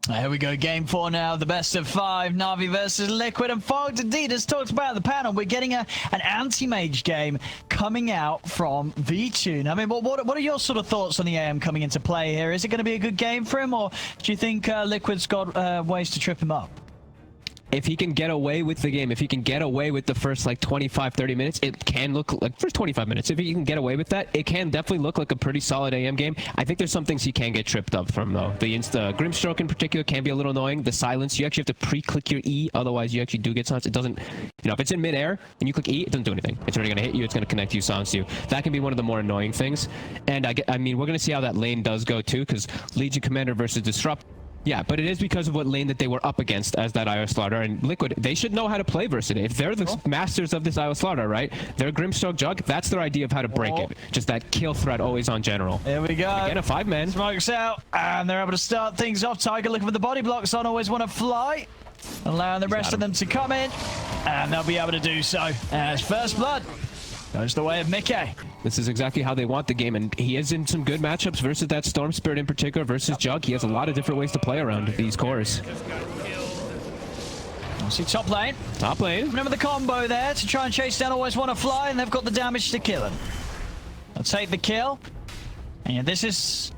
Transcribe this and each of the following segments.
Here we go, game 4 now, the best of 5, Na'Vi versus Liquid, and Fogged indeed has talked about the panel. We're getting an anti-mage game coming out from V-Tune. I mean, what are your sort of thoughts on the AM coming into play here? Is it going to be a good game for him, or do you think Liquid's got ways to trip him up? If he can get away with the game, if he can get away with the first like 25-30 minutes, it can look like first 25 minutes. If he can get away with that, it can definitely look like a pretty solid AM game. I think there's some things he can get tripped up from though. The Grimstroke in particular can be a little annoying. The silence, you actually have to pre-click your E, otherwise you actually do get silenced. It doesn't, you know, if it's in midair and you click E, it doesn't do anything. It's already gonna hit you, it's gonna connect you, silence you. That can be one of the more annoying things. And I mean, we're gonna see how that lane does go too, because Legion Commander versus Disrupt. Yeah, but it is because of what lane that they were up against as that IO Slaughter, and Liquid, they should know how to play versus it. If they're the masters of this IO Slaughter, right? They're Grimstroke Jug, that's their idea of how to break it. Just that kill threat always on general. Here we go. Again, a 5-man. Smokes out, and they're able to start things off. Tiger looking for the body blocks on, always want to fly. Allowing the rest of them to come in, and they'll be able to do so. As first blood goes the way of Mickey. This is exactly how they want the game, and he is in some good matchups versus that Storm Spirit in particular versus Jug. He has a lot of different ways to play around these cores. See top lane. Top lane. Remember the combo there to try and chase down Always Want to Fly, and they've got the damage to kill him. They'll take the kill. And yeah, this is,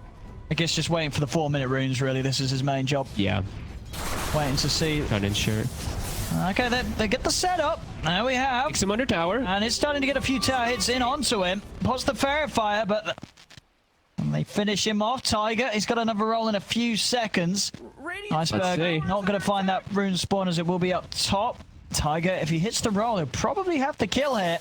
I guess, just waiting for the 4-minute runes, really. This is his main job. Yeah. Waiting to see. Trying to ensure. Okay, they get the setup. There we have. Takes him under tower. And it's starting to get a few tower hits in onto him. Puts the Fairy Fire, but and they finish him off. Tiger, he's got another roll in a few seconds. Iceberg not going to find that rune spawn as it will be up top. Tiger, if he hits the roll, he'll probably have the kill here.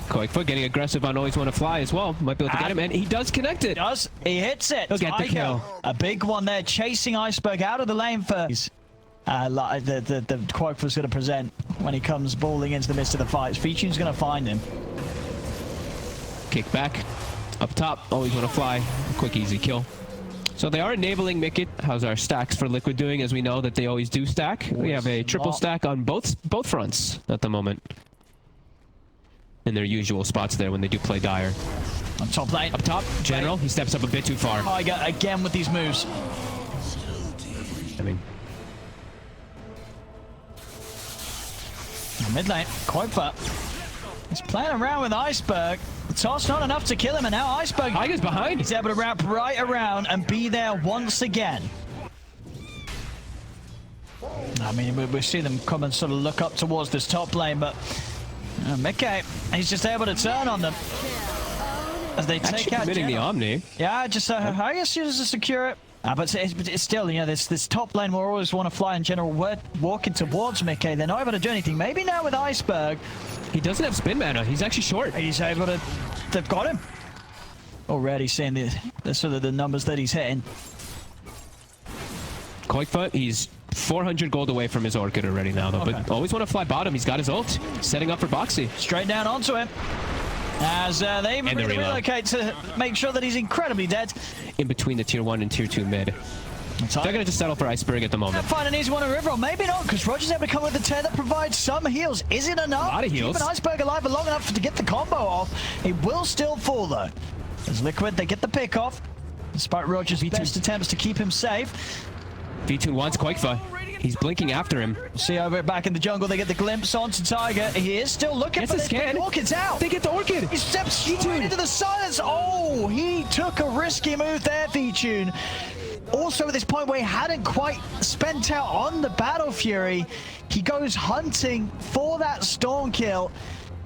Quakefoot getting aggressive on Always Want to Fly as well. Might be able to get him, and he does connect it. He hits it. He'll get the kill. A big one there, chasing Iceberg out of the lane for the Quakefoot's going to present when he comes balling into the midst of the fights. V-Tune's going to find him. Kick back. Up top, Always Want to Fly. Quick, easy kill. So they are enabling Mickey. How's our stacks for Liquid doing? As we know that they always do stack. We have a triple stack on both fronts at the moment. In their usual spots there when they do play Dire. On top lane. Up top, General. He steps up a bit too far. Tiger again with these moves. I mean... Mid lane, Quakefoot. He's playing around with Iceberg. The toss not enough to kill him, and now Iceberg... Tiger's behind. He's able to wrap right around and be there once again. I mean, we see them come and sort of look up towards this top lane, but... Mickey, he's just able to turn on them. As they take out committing the Omni. Yeah, just I guess you just secure it. But it's still, you know, this top lane will always want to fly in general. Walking towards Mickey, they're not able to do anything. Maybe now with Iceberg. He doesn't have spin mana. He's actually short. He's able to... They've got him. Already seeing the sort of the numbers that he's hitting. Quakefoot, he's 400 gold away from his Orchid already now, though. Okay. But Always Want to Fly bottom. He's got his ult. Setting up for Boxy. Straight down onto him. As they relocate to make sure that he's incredibly dead. In between the tier 1 and tier 2 mid. They're going to just settle for Iceberg at the moment. Find an easy one on River, maybe not, because Roger's able to come with the tear that provides some heals. Is it enough? A lot of heals. Keeping Iceberg alive for long enough to get the combo off. He will still fall, though. As Liquid, they get the pick off. Despite Roger's best attempts to keep him safe. V-Tune wants Quakefoot. He's blinking after him. See over back in the jungle, they get the glimpse onto Tiger. He is still looking for this. The Orchid's out. They get the Orchid. He steps straight into the silence. Oh, he took a risky move there, V-Tune. Also at this point where he hadn't quite spent out on the Battle Fury, he goes hunting for that Storm kill.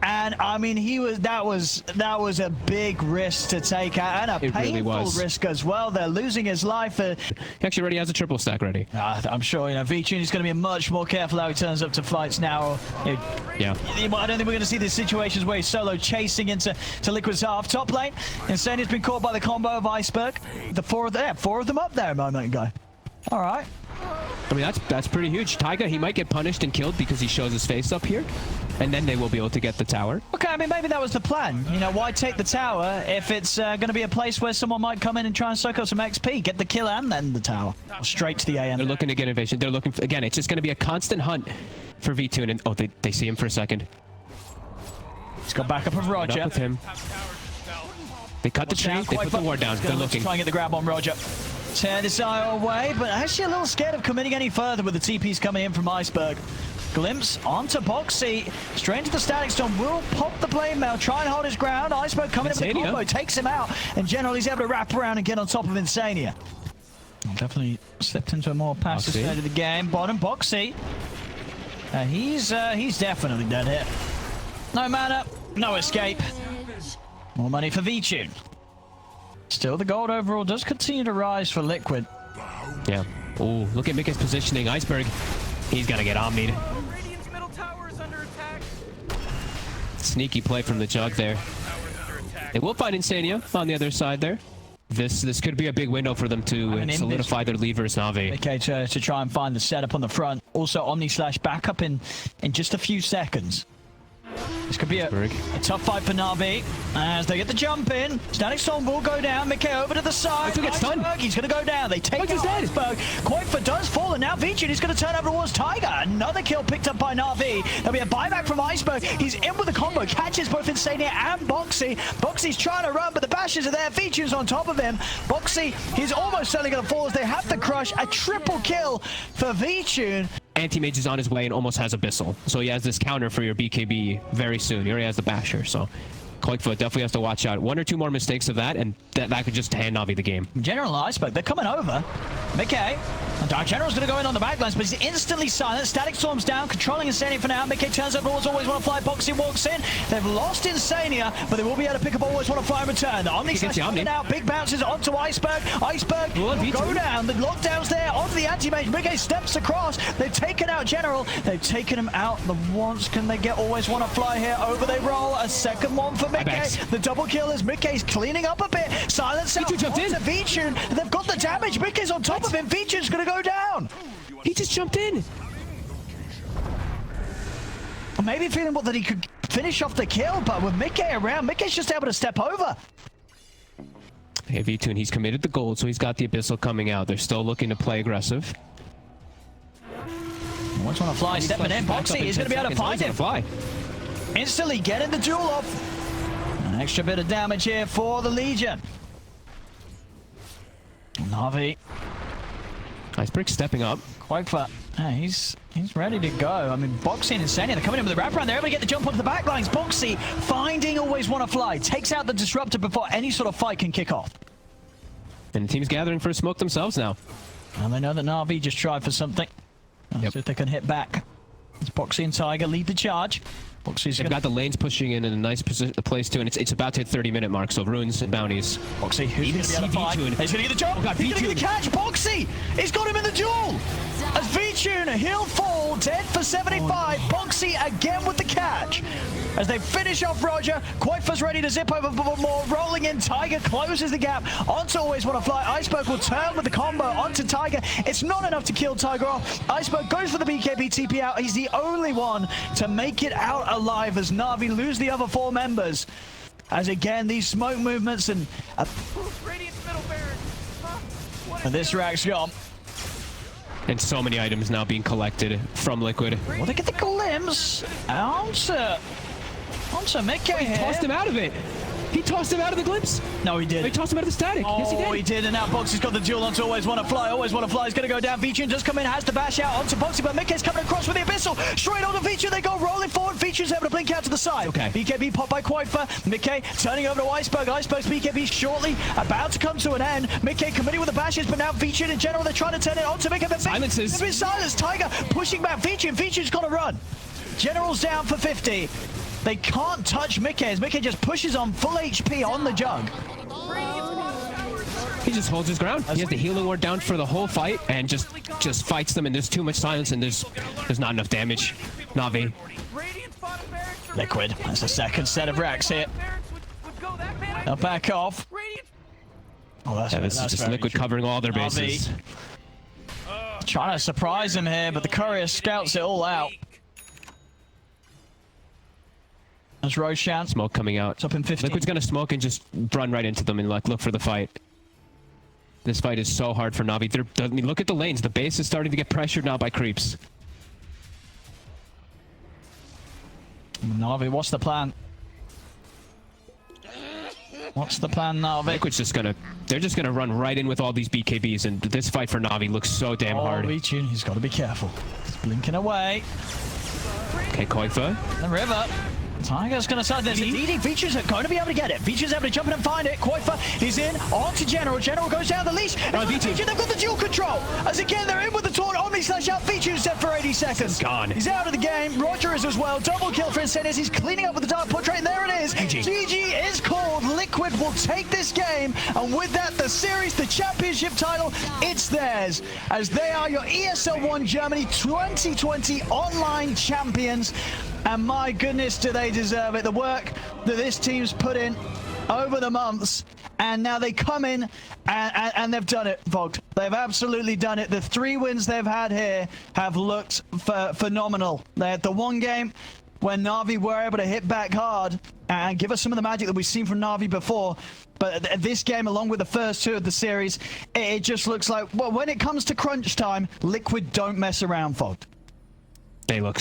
And I mean, that was a big risk to take and a painful risk as well. They're losing his life. He actually already has a triple stack ready. I'm sure, you know, V-Tune is going to be much more careful how he turns up to fights now. Yeah. I don't think we're going to see these situations where he's solo chasing into Liquid's half top lane. Insane has been caught by the combo of Iceberg. The four of them up there a moment ago. All right. I mean, that's pretty huge. Tiger, he might get punished and killed because he shows his face up here. And then they will be able to get the tower. Okay, I mean, maybe that was the plan. You know, why take the tower if it's going to be a place where someone might come in and try and soak up some XP, get the kill and then the tower. Straight to the AM. They're looking to get invasion. They're looking for, again, it's just going to be a constant hunt for V-Tune. And, oh, they see him for a second. He's got backup of Roger. Up with him. They cut the tree, they put the ward down. They're looking. Try and get the grab on Roger. tear this eye away, but actually a little scared of committing any further with the TPs coming in from Iceberg. Glimpse onto Boxy, straight into the static storm, will pop the blade mail, try and hold his ground. Iceberg coming in with the combo, takes him out, and generally he's able to wrap around and get on top of Insania. Definitely slipped into a more passive state of the game. Bottom, Boxy. He's definitely dead here. No mana, no escape. More money for V-Tune. Still, the gold overall does continue to rise for Liquid. Yeah. Oh, look at Mika's positioning. Iceberg, he's got to get omnied. Sneaky play from the Jug there. They will find Insania on the other side there. This could be a big window for them to solidify their lead versus Na'Vi. Okay, to try and find the setup on the front. Also, Omni/Slash back up in just a few seconds. This could be a tough fight for Na'Vi as they get the jump in. Static Storm will go down. Mickey over to the side. He's going to go down. They take out Iceberg. Koifa does fall, and now V-Tune is going to turn over towards Tiger. Another kill picked up by Na'Vi. There'll be a buyback from Iceberg. He's in with the combo. Catches both Insania and Boxy. Boxy's trying to run, but the bashes are there. V-Tune's on top of him. Boxy, he's almost certainly going to fall as they have the crush. A triple kill for V-Tune. Anti-Mage is on his way and almost has Abyssal. So he has this counter for your BKB very soon. He already has the Basher, so Koikfoot definitely has to watch out. One or two more mistakes of that, and that could just hand Na'Vi the game. General Iceberg, they're coming over. Mickey. Dark General's going to go in on the backlines, but he's instantly silent. Static Storm's down, controlling Insania for now. Mickey turns over towards Always Wanna Fly. Boxy walks in. They've lost Insania, but they will be able to pick up Always Wanna Fly in return. The Omni-Slash coming out. Big bounces onto Iceberg. Iceberg will go down. The lockdown's there onto the anti-mage. Mickey steps across. They've taken out General. They've taken him out. The once can they get Always Wanna Fly here? Over they roll. A second one for Mickey. The double kill is Mickey's cleaning up a bit. Silence out onto V-Tune. They've got the damage. Mickey's on top of him. V-Tune's going to go down. He just jumped in. Or maybe feeling that he could finish off the kill, but with Mickey around, Mickey's just able to step over. Hey, V-Tune, he's committed the gold, so he's got the Abyssal coming out. They're still looking to play aggressive. Always Wanna Fly stepping in. Boxy is going to be able to find him. Instantly getting the duel off. An extra bit of damage here for the Legion. Na'Vi. Iceberg stepping up. Quagfa, he's ready to go. I mean, Boxy and Insania, they're coming in with the wraparound. They're able to get the jump onto the backlines. Boxy finding Always Wanna Fly. Takes out the Disruptor before any sort of fight can kick off. And the team's gathering for a smoke themselves now. And they know that Na'Vi just tried for something. See if they can hit back. It's Boxy and Tiger lead the charge. They've got the lanes pushing in a nice place too, and it's about to hit 30-minute mark, so runes and bounties. Boxy, who's going to be able to fight? He's going to get the jump. He's going to get the catch. Boxy, he's got him in the duel. As V-Tune, he'll fall, dead for 75. Boxy again with the catch. As they finish off Roger, Quagfa's ready to zip over for more. Rolling in, Tiger closes the gap onto Always Wanna Fly. Iceberg will turn with the combo onto Tiger. It's not enough to kill Tiger off. Iceberg goes for the BKB TP out. He's the only one to make it out alive as Na'Vi lose the other 4 members. As again, these smoke movements and this rack's gone. And so many items now being collected from Liquid. Well, they get the glimpse onto Mickey here. He tossed him out of it. He tossed him out of the glimpse. No, he did. He tossed him out of the static. Yes, he did. He did, and now Boxy's got the duel onto Always Wanna Fly. Always Wanna Fly is going to go down. V-Tune just come in, has the bash out onto Boxy, but Mickey's coming across with the Abyssal. Straight onto V-Tune, they go rolling forward. V-Tune's able to blink out to the side. Okay. BKB popped by Quagfa. Mickey turning over to Iceberg. Iceberg's BKB shortly about to come to an end. Mickey committing with the bashes, but now V-Tune in general, they're trying to turn it onto Mickey. Silences. There's been silence. Tiger pushing back V-Tune. V-Tune's got to run. General's down for 50. They can't touch Mickey as Mickey just pushes on full HP on the Jug. He just holds his ground. He has the healing ward down for the whole fight and just fights them, and there's too much silence and there's not enough damage. Na'Vi. Liquid. That's the second set of racks here. They'll back off. Oh, this is just Liquid covering all their bases. Trying to surprise him here, but the courier scouts it all out. There's Roshan. Smoke coming out. It's up in 50. Liquid's gonna smoke and just run right into them and look for the fight. This fight is so hard for Na'Vi. I mean, look at the lanes. The base is starting to get pressured now by creeps. Na'Vi, what's the plan? What's the plan now, Vic? They're just gonna run right in with all these BKBs, and this fight for Na'Vi looks so damn hard. Retune, he's got to be careful. He's blinking away. Okay, Koifa. The river. Tiger's going to start this. DD Features are going to be able to get it. Features able to jump in and find it. Koifa is in. On to General. General goes down the leash. And Feature, they've got the dual control. As again, they're in with the taunt. Omni slash out. Features set for 80 seconds. Gone. He's out of the game. Roger is as well. Double kill for Incentives. He's cleaning up with the dark portrait. And there it is. GG is called. Liquid will take this game. And with that, the series, the championship title, it's theirs. As they are your ESL 1 Germany 2020 online champions. And my goodness, do they deserve it. The work that this team's put in over the months, and now they come in and they've done it, Vogt. They've absolutely done it. The 3 wins they've had here have looked phenomenal. They had the one game when Na'Vi were able to hit back hard and give us some of the magic that we've seen from Na'Vi before. But this game, along with the first 2 of the series, it just looks like, well, when it comes to crunch time, Liquid don't mess around, Vogt. They look...